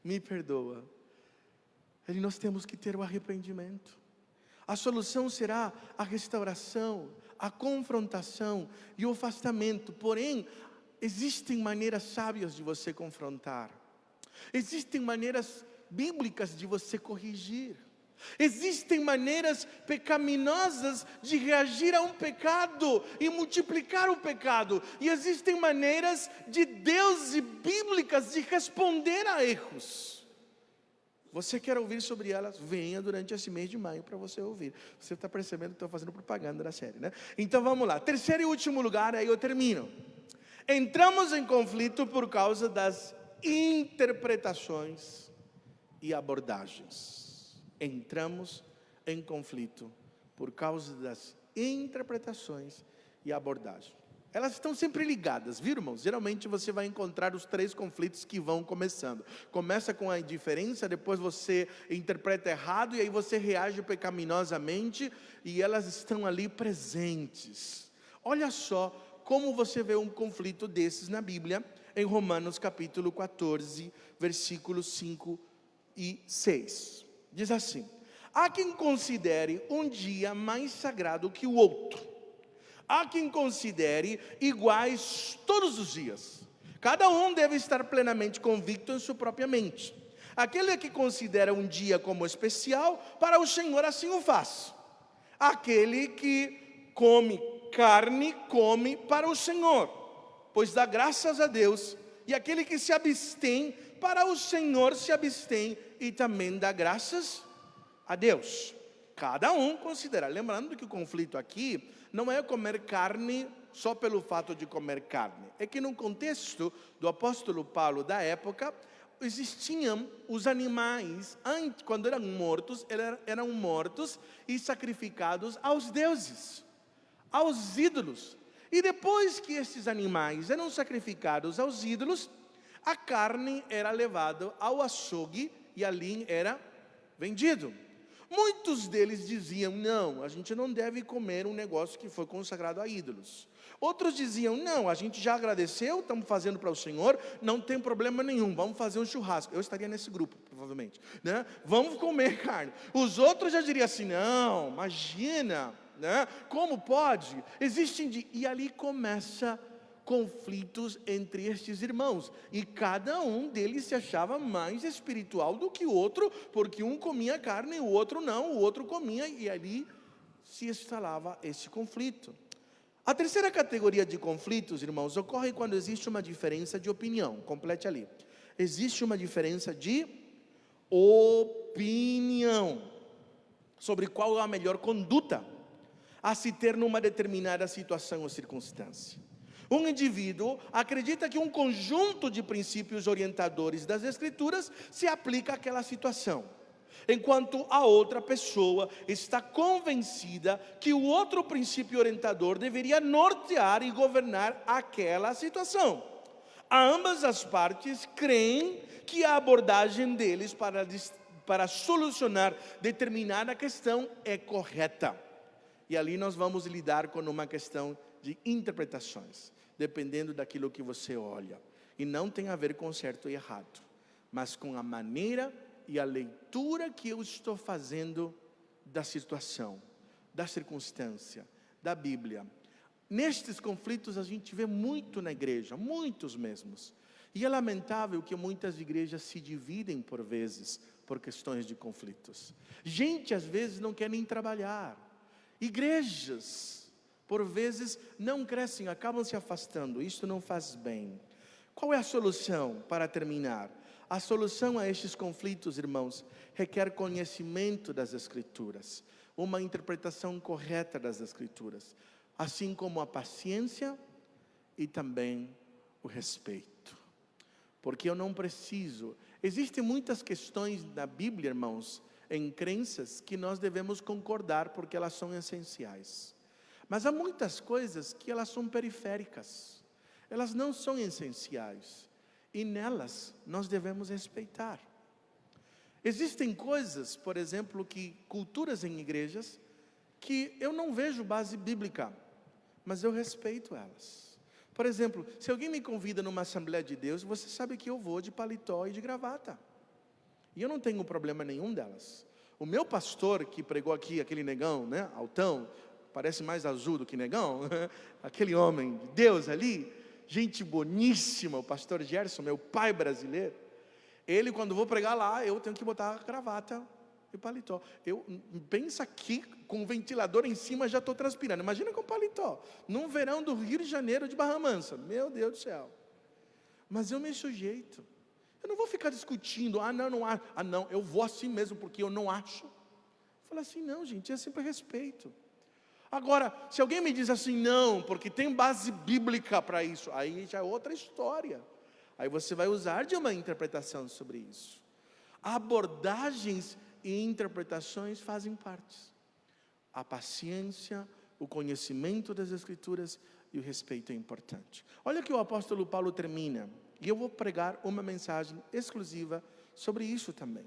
Speaker 1: Me perdoa. E nós temos que ter o arrependimento. A solução será a restauração, a confrontação e o afastamento. Porém, existem maneiras sábias de você confrontar. Existem maneiras bíblicas de você corrigir. Existem maneiras pecaminosas de reagir a um pecado e multiplicar o pecado. E existem maneiras de Deus e bíblicas de responder a erros. Você quer ouvir sobre elas? Venha durante esse mês de maio para você ouvir. Você está percebendo que estou fazendo propaganda da série, né? Então vamos lá, 3º e último lugar, aí eu termino. Entramos em conflito por causa das interpretações e abordagens. Entramos em conflito por causa das interpretações e abordagens. Elas estão sempre ligadas, viu, irmãos? Geralmente você vai encontrar os 3 conflitos que vão começando. Começa com a indiferença, depois você interpreta errado e aí você reage pecaminosamente e elas estão ali presentes. Olha só como você vê um conflito desses na Bíblia, em Romanos capítulo 14, versículos 5 e 6. Diz assim: há quem considere um dia mais sagrado que o outro. Há quem considere iguais todos os dias. Cada um deve estar plenamente convicto em sua própria mente. Aquele que considera um dia como especial, para o Senhor assim o faz. Aquele que come carne, come para o Senhor, pois dá graças a Deus. E aquele que se abstém, para o Senhor se abstém e também dá graças a Deus. Cada um considera. Lembrando que o conflito aqui não é comer carne só pelo fato de comer carne. É que no contexto do apóstolo Paulo da época, existiam os animais, quando eram mortos e sacrificados aos deuses, aos ídolos. E depois que esses animais eram sacrificados aos ídolos, a carne era levada ao açougue e ali era vendido. Muitos deles diziam, não, a gente não deve comer um negócio que foi consagrado a ídolos. Outros diziam, não, a gente já agradeceu, estamos fazendo para o Senhor, não tem problema nenhum, vamos fazer um churrasco. Eu estaria nesse grupo, provavelmente, né? Vamos comer carne. Os outros já diriam assim, não, imagina, né? Como pode? E ali começa conflitos entre estes irmãos, e cada um deles se achava mais espiritual do que o outro, porque um comia carne e o outro não, o outro comia, e ali se instalava esse conflito. A terceira categoria de conflitos, irmãos, ocorre quando existe uma diferença de opinião. Complete ali. Existe uma diferença de opinião sobre qual é a melhor conduta a se ter numa determinada situação ou circunstância. Um indivíduo acredita que um conjunto de princípios orientadores das Escrituras se aplica àquela situação, enquanto a outra pessoa está convencida que o outro princípio orientador deveria nortear e governar aquela situação. Ambas as partes creem que a abordagem deles para solucionar determinada questão é correta. E ali nós vamos lidar com uma questão de interpretações, dependendo daquilo que você olha. E não tem a ver com certo e errado, mas com a maneira e a leitura que eu estou fazendo da situação, da circunstância, da Bíblia. Nestes conflitos a gente vê muito na igreja, muitos mesmos. E é lamentável que muitas igrejas se dividem por vezes, por questões de conflitos. Gente às vezes não quer nem trabalhar. Igrejas, por vezes, não crescem, acabam se afastando. Isso não faz bem. Qual é a solução para terminar? A solução a estes conflitos, irmãos, requer conhecimento das Escrituras, uma interpretação correta das Escrituras, assim como a paciência e também o respeito. Porque eu não preciso. Existem muitas questões na Bíblia, irmãos, em crenças que nós devemos concordar porque elas são essenciais. Mas há muitas coisas que elas são periféricas, elas não são essenciais, e nelas nós devemos respeitar. Existem coisas, por exemplo, culturas em igrejas, que eu não vejo base bíblica, mas eu respeito elas. Por exemplo, se alguém me convida numa Assembleia de Deus, você sabe que eu vou de paletó e de gravata. E eu não tenho problema nenhum delas. O meu pastor que pregou aqui, aquele negão, né, altão, parece mais azul do que negão, aquele homem de Deus ali, gente boníssima, o pastor Gerson, meu pai brasileiro, ele quando vou pregar lá, eu tenho que botar a gravata e paletó. Pensa aqui, com o ventilador em cima já estou transpirando, imagina com paletó, num verão do Rio de Janeiro de Barra Mansa, meu Deus do céu. Mas eu me sujeito. Eu não vou ficar discutindo, não, eu vou assim mesmo, porque eu não acho. Fala assim, não gente, é sempre respeito. Agora, se alguém me diz assim, não, porque tem base bíblica para isso, aí já é outra história. Aí você vai usar de uma interpretação sobre isso. Abordagens e interpretações fazem parte. A paciência, o conhecimento das Escrituras e o respeito é importante. Olha que o apóstolo Paulo termina. E eu vou pregar uma mensagem exclusiva sobre isso também.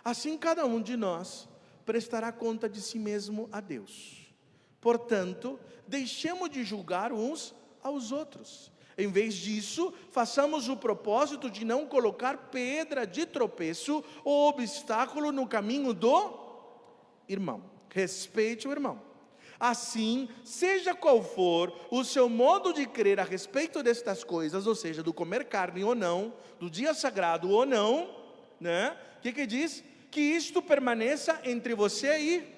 Speaker 1: Assim, cada um de nós prestará conta de si mesmo a Deus. Portanto, deixemos de julgar uns aos outros. Em vez disso, façamos o propósito de não colocar pedra de tropeço ou obstáculo no caminho do irmão. Respeite o irmão. Assim, seja qual for o seu modo de crer a respeito destas coisas, ou seja, do comer carne ou não, do dia sagrado ou não, né? O que diz? Que isto permaneça entre você e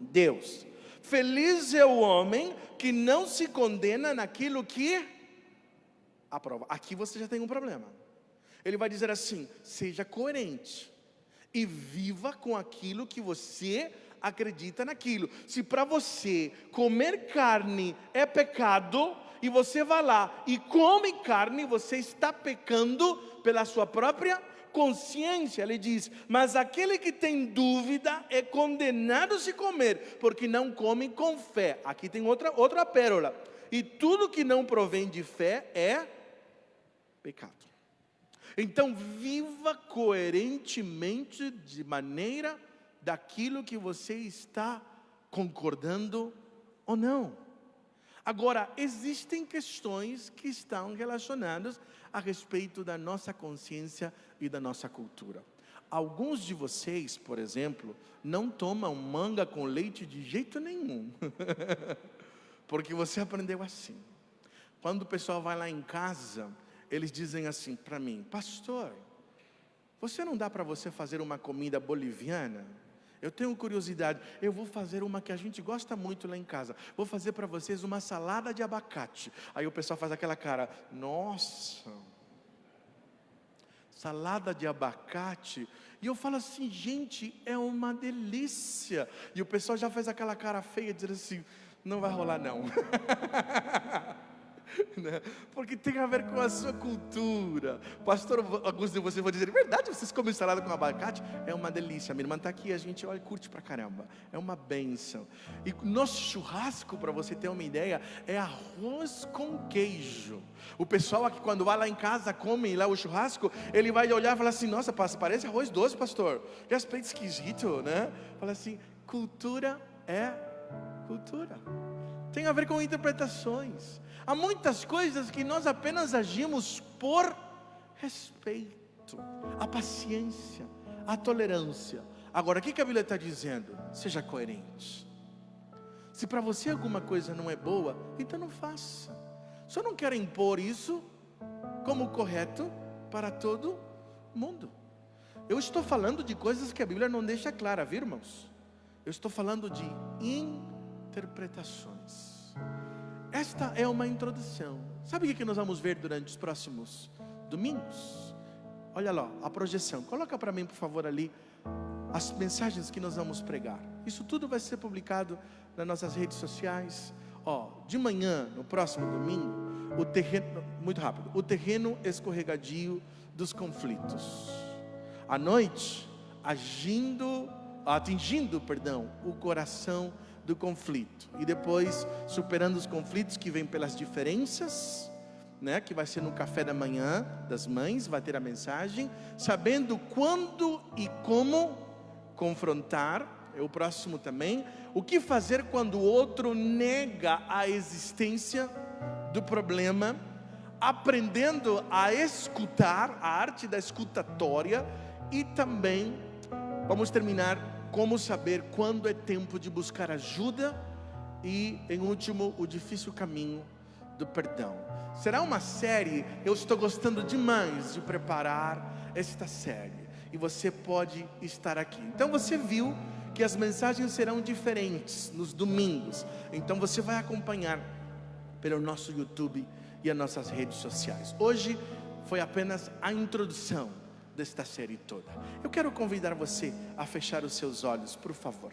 Speaker 1: Deus. Feliz é o homem que não se condena naquilo que aprova. Aqui você já tem um problema. Ele vai dizer assim: seja coerente e viva com aquilo que você acredita naquilo. Se para você comer carne é pecado, e você vai lá e come carne, você está pecando pela sua própria consciência. Ele diz: mas aquele que tem dúvida é condenado se comer, porque não come com fé. Aqui tem outra pérola. E tudo que não provém de fé é pecado. Então viva coerentemente, de maneira daquilo que você está concordando ou não. Agora, existem questões que estão relacionadas a respeito da nossa consciência e da nossa cultura. Alguns de vocês, por exemplo, não tomam manga com leite de jeito nenhum, porque você aprendeu assim. Quando o pessoal vai lá em casa, eles dizem assim para mim: pastor, você não dá para você fazer uma comida boliviana? Eu tenho curiosidade, eu vou fazer uma que a gente gosta muito lá em casa. Vou fazer para vocês uma salada de abacate. Aí o pessoal faz aquela cara: nossa, salada de abacate. E eu falo assim: gente, é uma delícia. E o pessoal já faz aquela cara feia, dizendo assim: não vai rolar não. Porque tem a ver com a sua cultura. Pastor, alguns de vocês vão dizer: verdade, vocês comem salada com abacate? É uma delícia. Minha irmã está aqui, a gente olha, curte pra caramba. É uma bênção. E nosso churrasco, para você ter uma ideia, é arroz com queijo. O pessoal aqui, quando vai lá em casa, come lá o churrasco, ele vai olhar e falar assim: nossa, parece arroz doce, pastor. Que aspecto esquisito, né? Fala assim: cultura é cultura. Tem a ver com interpretações. Há muitas coisas que nós apenas agimos por respeito, a paciência, a tolerância. Agora, o que a Bíblia está dizendo? Seja coerente. Se para você alguma coisa não é boa, então não faça. Só não quero impor isso como correto para todo mundo. Eu estou falando de coisas que a Bíblia não deixa clara, viu, irmãos? Eu estou falando de interpretações. Esta é uma introdução. Sabe o que nós vamos ver durante os próximos domingos? Olha lá, a projeção. Coloca para mim, por favor, ali as mensagens que nós vamos pregar. Isso tudo vai ser publicado nas nossas redes sociais. De manhã, no próximo domingo, o terreno, muito rápido, o terreno escorregadio dos conflitos. À noite, atingindo o coração do conflito. E depois, superando os conflitos que vêm pelas diferenças, né, que vai ser no café da manhã das mães, vai ter a mensagem, sabendo quando e como confrontar. É o próximo também. O que fazer quando o outro nega a existência do problema, aprendendo a escutar, a arte da escutatória. E também vamos terminar como saber quando é tempo de buscar ajuda. E em último, o difícil caminho do perdão. Será uma série, eu estou gostando demais de preparar esta série. E você pode estar aqui. Então você viu que as mensagens serão diferentes nos domingos. Então você vai acompanhar pelo nosso YouTube e as nossas redes sociais. Hoje foi apenas a introdução desta série toda. Eu quero convidar você a fechar os seus olhos, por favor.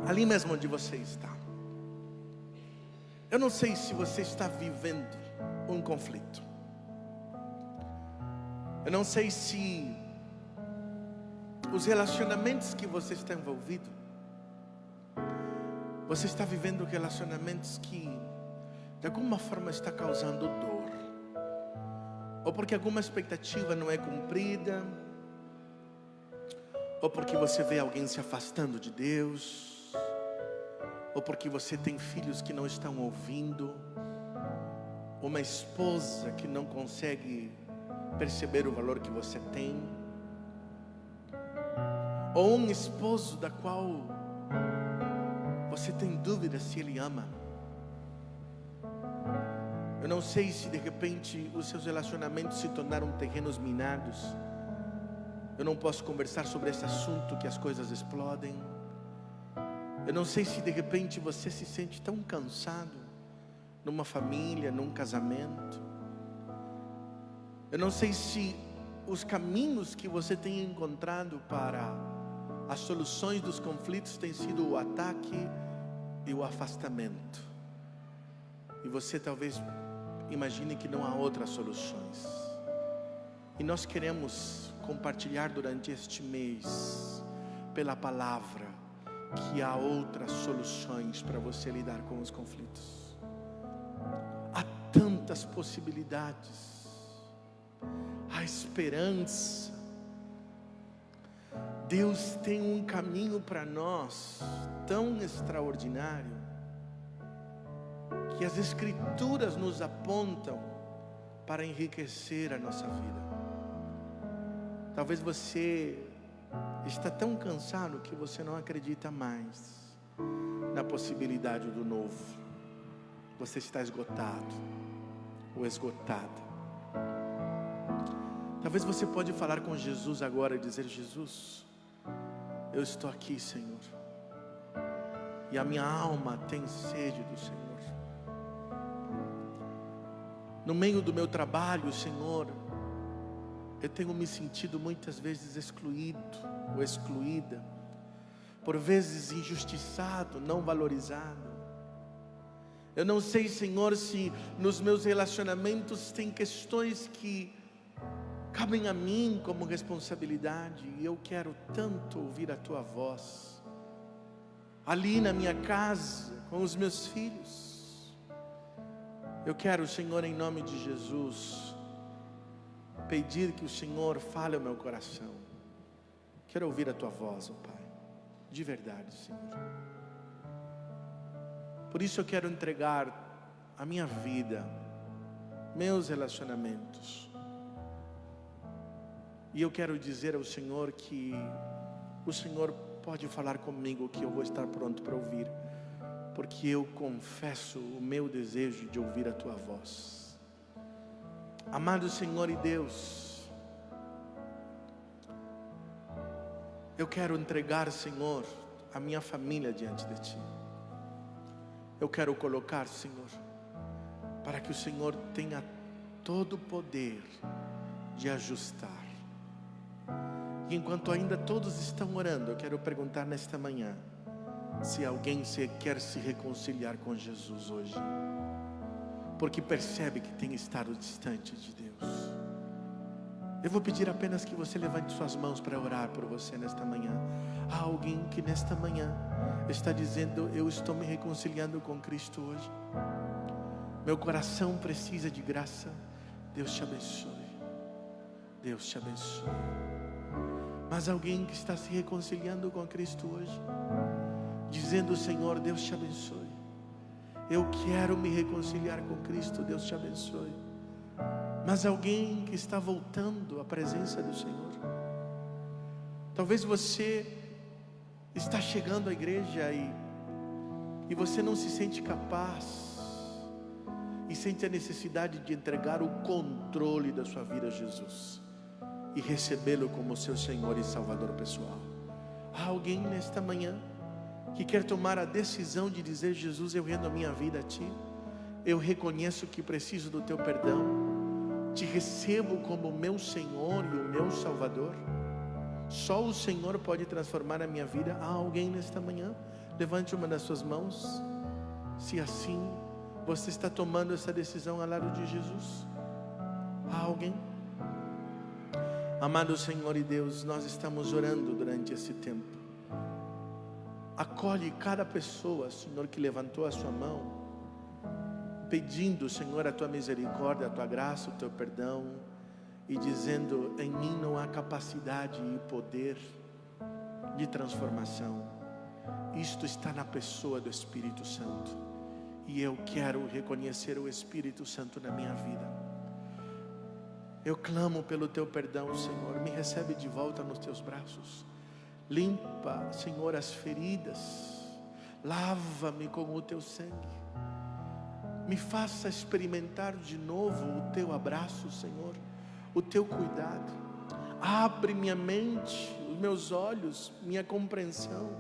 Speaker 1: Ali mesmo onde você está. Eu não sei se você está vivendo um conflito. Eu não sei se os relacionamentos que você está envolvido, você está vivendo relacionamentos que de alguma forma está causando dor, ou porque alguma expectativa não é cumprida, ou porque você vê alguém se afastando de Deus, ou porque você tem filhos que não estão ouvindo, uma esposa que não consegue perceber o valor que você tem, ou um esposo da qual você tem dúvida se ele ama. Eu não sei se de repente os seus relacionamentos se tornaram terrenos minados, Eu não posso conversar sobre esse assunto que as coisas explodem. Eu não sei se de repente você se sente tão cansado numa família, num casamento. Eu não sei se os caminhos que você tem encontrado para as soluções dos conflitos têm sido o ataque e o afastamento. E você talvez imagine que não há outras soluções. E nós queremos compartilhar durante este mês, pela palavra, que há outras soluções para você lidar com os conflitos. Há tantas possibilidades. Há esperança. Deus tem um caminho para nós tão extraordinário, que as Escrituras nos apontam para enriquecer a nossa vida. Talvez você está tão cansado que você não acredita mais na possibilidade do novo. Você está esgotado ou esgotada. Talvez você pode falar com Jesus agora e dizer: Jesus, eu estou aqui, Senhor, e a minha alma tem sede do Senhor. No meio do meu trabalho, Senhor, eu tenho me sentido muitas vezes excluído ou excluída, por vezes injustiçado, não valorizado. Eu não sei, Senhor, se nos meus relacionamentos tem questões que cabem a mim como responsabilidade, e eu quero tanto ouvir a Tua voz, ali na minha casa, com os meus filhos. Eu quero, Senhor, em nome de Jesus, pedir que o Senhor fale ao meu coração. Quero ouvir a Tua voz, ó Pai, de verdade, Senhor. Por isso eu quero entregar a minha vida, meus relacionamentos. E eu quero dizer ao Senhor que o Senhor pode falar comigo, que eu vou estar pronto para ouvir, porque eu confesso o meu desejo de ouvir a Tua voz. Amado Senhor e Deus, eu quero entregar, Senhor, a minha família diante de Ti. Eu quero colocar, Senhor, para que o Senhor tenha todo o poder de ajustar. E enquanto ainda todos estão orando, eu quero perguntar nesta manhã, se alguém quer se reconciliar com Jesus hoje, porque percebe que tem estado distante de Deus. Eu vou pedir apenas que você levante suas mãos para orar por você nesta manhã. Há alguém que nesta manhã está dizendo: eu estou me reconciliando com Cristo hoje, meu coração precisa de graça. Deus te abençoe, Deus te abençoe. Mas alguém que está se reconciliando com Cristo hoje, dizendo: Senhor, Deus te abençoe, eu quero me reconciliar com Cristo, Deus te abençoe. Mas alguém que está voltando à presença do Senhor, talvez você está chegando à igreja e você não se sente capaz, e sente a necessidade de entregar o controle da sua vida a Jesus e recebê-lo como seu Senhor e Salvador pessoal. Há alguém nesta manhã que quer tomar a decisão de dizer: Jesus, eu rendo a minha vida a Ti, eu reconheço que preciso do Teu perdão, Te recebo como meu Senhor e o meu Salvador. Só o Senhor pode transformar a minha vida. Há alguém nesta manhã? Levante uma das suas mãos, se assim você está tomando essa decisão ao lado de Jesus. Há alguém? Amado Senhor e Deus, nós estamos orando durante esse tempo. Acolhe cada pessoa, Senhor, que levantou a sua mão, pedindo, Senhor, a Tua misericórdia, a Tua graça, o Teu perdão, e dizendo: em mim não há capacidade e poder de transformação. Isto está na pessoa do Espírito Santo, e eu quero reconhecer o Espírito Santo na minha vida. Eu clamo pelo Teu perdão, Senhor. Me recebe de volta nos Teus braços. Limpa, Senhor, as feridas. Lava-me com o Teu sangue. Me faça experimentar de novo o Teu abraço, Senhor, o Teu cuidado. abre minha mente, os meus olhos, minha compreensão,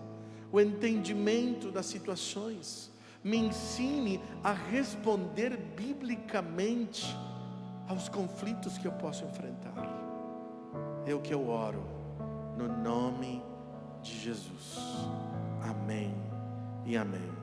Speaker 1: o entendimento das situações, me ensine a responder biblicamente aos conflitos que eu posso enfrentar. É o que eu oro, no nome de Jesus. Amém e amém.